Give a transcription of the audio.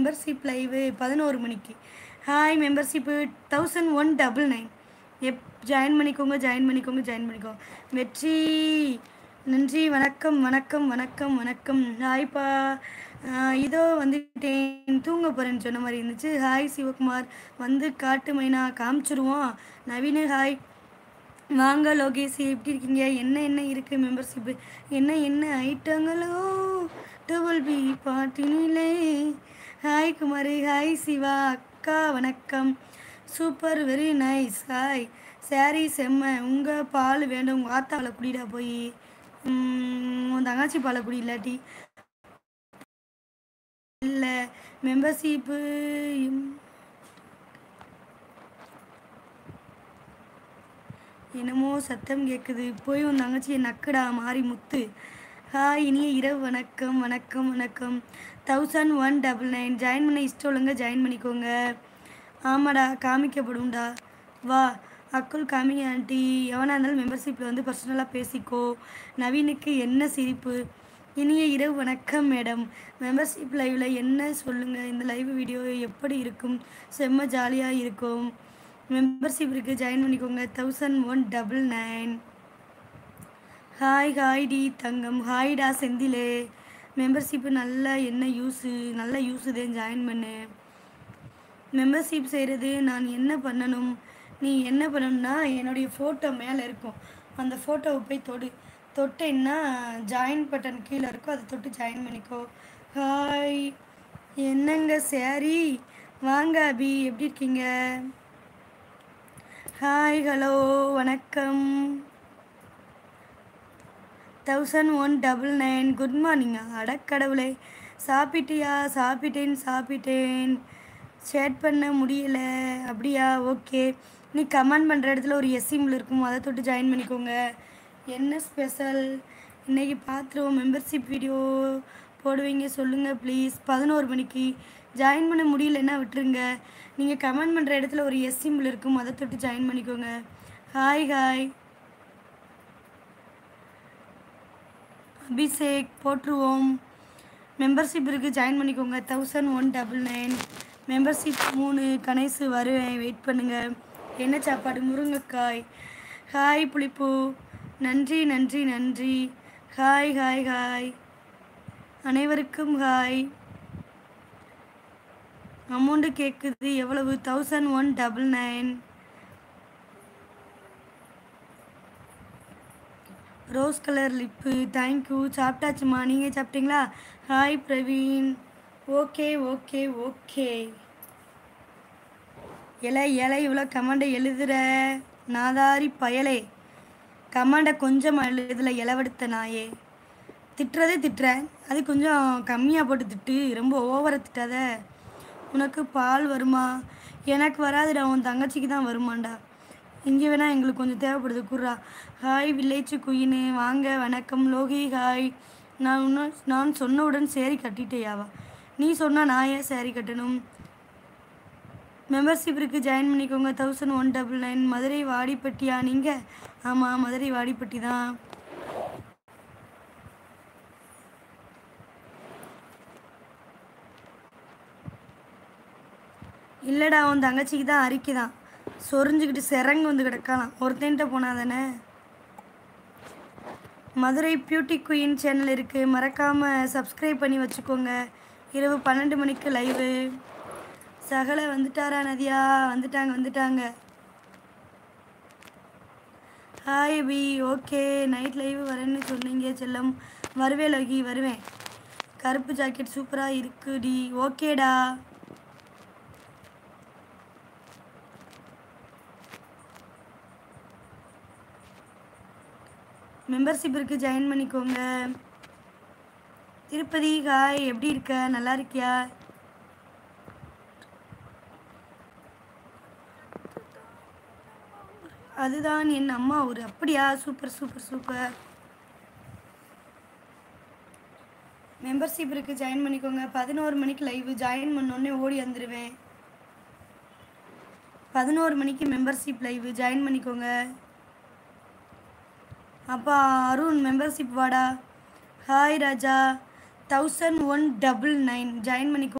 Membership live 11 மணிக்கு. Hi membership 1199. Join பண்ணிக்கோங்க join பண்ணிக்கோங்க ஜாயின் பண்ணிக்கோங்க. வெற்றி நன்றி. வணக்கம் வணக்கம் வணக்கம் வணக்கம். ஹாய்ப்பா. இதோ வந்துட்டேன், தூங்க போகிறேன்னு சொன்ன மாதிரி இருந்துச்சு. ஹாய் சிவகுமார். வந்து காட்டு மைனா காமிச்சிருவோம். நவீன ஹாய். வாங்க லோகேஷ், எப்படி இருக்கீங்க? என்ன என்ன இருக்குது மெம்பர்ஷிப்பு? என்ன என்ன ஐட்டங்களோ 12B பாட்டினிலே. ஹாய் குமாரி. ஹாய் சிவா. அக்கா வணக்கம். Super very nice. Hi. Sorry செம்ம. உங்கள் பால் வேண்டும். உங்கள் ஆத்தாவில் குடிடா போய். உன் தங்கச்சி பாலை குடி. இல்லாட்டி இல்லை மெம்பர்ஷிப்பு என்னமோ சத்தம் கேட்குது. போய் உன் தங்கச்சியை நக்குடா மாறி முத்து. ஹாய் இனிய இரவு வணக்கம் வணக்கம் வணக்கம். 1199 ஜாயின் பண்ண இஷ்டம் இல்லைங்க, ஜாயின் பண்ணிக்கோங்க. ஆமாடா காமிக்கப்படும்டா. வா அக்குள் காமிங்க ஆண்டி. எவனாக இருந்தாலும் மெம்பர்ஷிப்பில் வந்து பர்சனலாக பேசிக்கோ. நவீனுக்கு என்ன சிரிப்பு. இனிய இரவு வணக்கம் மேடம். மெம்பர்ஷிப் லைவில் என்ன சொல்லுங்கள். இந்த லைவ் வீடியோ எப்படி இருக்கும்? செம்ம ஜாலியாக இருக்கும். மெம்பர்ஷிப் இருக்குது, ஜாயின் பண்ணிக்கோங்க. 1199. ஹாய் ஹாய் டி தங்கம். ஹாய்டா செந்திலே. மெம்பர்ஷிப்பு நல்லா என்ன யூஸு, நல்ல யூஸுதேன், ஜாயின் பண்ணு. மெம்பர்ஷிப் செய்கிறது நான் என்ன பண்ணணும்? நீ என்ன பண்ணணும்னா என்னுடைய ஃபோட்டோ மேலே இருக்கும், அந்த ஃபோட்டோவை போய் தொட்டேன்னா ஜாயின் பட்டன் கீழே இருக்கும், அதை தொட்டு ஜாயின் பண்ணிக்கோ. ஹாய் என்னங்க சாரி. வாங்க அபி, எப்படி இருக்கீங்க? ஹாய் ஹலோ வணக்கம். 1199 குட் மார்னிங். அடக்கடவுளே. சாப்பிட்டியா? சாப்பிட்டேன். சேட் பண்ண முடியலை. அப்படியா? ஓகே. நீ கமெண்ட் பண்ணுற இடத்துல ஒரு எஸ்சிம்பிள் இருக்கும், அதை தொட்டு ஜாயின் பண்ணிக்கோங்க. என்ன ஸ்பெஷல் இன்றைக்கி பார்த்துருவோம். மெம்பர்ஷிப் வீடியோ போடுவீங்க சொல்லுங்கள் ப்ளீஸ். 11 மணிக்கு. ஜாயின் பண்ண முடியலன்னா விட்டுருங்க. நீங்கள் கமெண்ட் பண்ணுற இடத்துல ஒரு எஸ்சிம்பிள் இருக்கும், அதை தொட்டு ஜாயின் பண்ணிக்கோங்க. Hi hi. அபிஷேக் போட்டுருவோம். மெம்பர்ஷிப் இருக்குது, ஜாயின் பண்ணிக்கோங்க. 1199 மெம்பர்ஷிப் 3. கணேசு வருவேன், வெயிட் பண்ணுங்கள். என்ன சாப்பாடு? முருங்கைக்காய். ஹாய் புளிப்பு. நன்றி நன்றி நன்றி. Hi hi hi. அனைவருக்கும் ஹாய். அமௌண்ட்டு கேட்குது எவ்வளவு? 1199. Rose colour lip. தேங்க்யூ. சாப்பிட்டாச்சுமா, நீங்கள் சாப்பிட்டீங்களா? Hi Praveen. Okay okay okay. இலை இவ்வளோ கமெண்டை எழுதுகிற நாதாரி பயலே. கமெண்டை கொஞ்சம் எழுதலை இலவெடுத்த நாயே. திட்டுறேன், அது கொஞ்சம் கம்மியாக போட்டு திட்டு, ரொம்ப ஓவராக திட்டாத. உனக்கு பால் வருமா? எனக்கு வராதுடா, உன் தங்கச்சிக்கு தான் வருமாண்டா. இங்கே வேணால் எங்களுக்கு கொஞ்சம் குர்ரா. Hi village queen. வாங்க வணக்கம். லோகி ஹாய். நான் சொன்னவுடன் சேரீ கட்டிட்டேயாவா? நீ சொன்னால் நான் ஏன் சேரீ கட்டணும்? மெம்பர்ஷிப் இருக்குது, ஜாயின் பண்ணிக்கோங்க. 1199 மதுரை வாடிப்பட்டியா நீங்கள்? ஆமாம் மதுரை வாடிப்பட்டி தான். இல்லைடா, உன் தங்கச்சிக்கு தான் அறிக்கை தான். சொரிஞ்சுக்கிட்டு சிறங்கு வந்து கிடக்கலாம். ஒருத்தன்ட்ட போனால் தானே. மதுரை பியூட்டி குயின் சேனல் இருக்குது, மறக்காமல் சப்ஸ்கிரைப் பண்ணி வச்சுக்கோங்க. இரவு 12 மணிக்கு லைவு. சகல வந்துட்டாரா நதியா? வந்துட்டாங்க. Hi B. Okay night live வரேன்னு சொன்னீங்க செல்லம். வருவேன் லோகி, வருவேன். கருப்பு ஜாக்கெட் சூப்பராக இருக்குடி. ஓகேடா. மெம்பர்ஷிப் இருக்குது, ஜாயின் பண்ணிக்கோங்க. திருப்பதி ஹாய், எப்படி இருக்க? நல்லா இருக்கியா? அதுதான் என் அம்மா ஊர். அப்படியா? சூப்பர். மெம்பர்ஷிப் இருக்குது, ஜாயின் பண்ணிக்கோங்க. 11 மணிக்கு லைவு. ஜாயின் பண்ணோடனே ஓடி வந்துடுவேன். 11 மணிக்கு மெம்பர்ஷிப் லைவு, ஜாயின் பண்ணிக்கோங்க. அப்பா அருண் மெம்பர்ஷிப் வாடா. ஹாய் ராஜா. 1199 ஜாயின் பண்ணிக்கோ.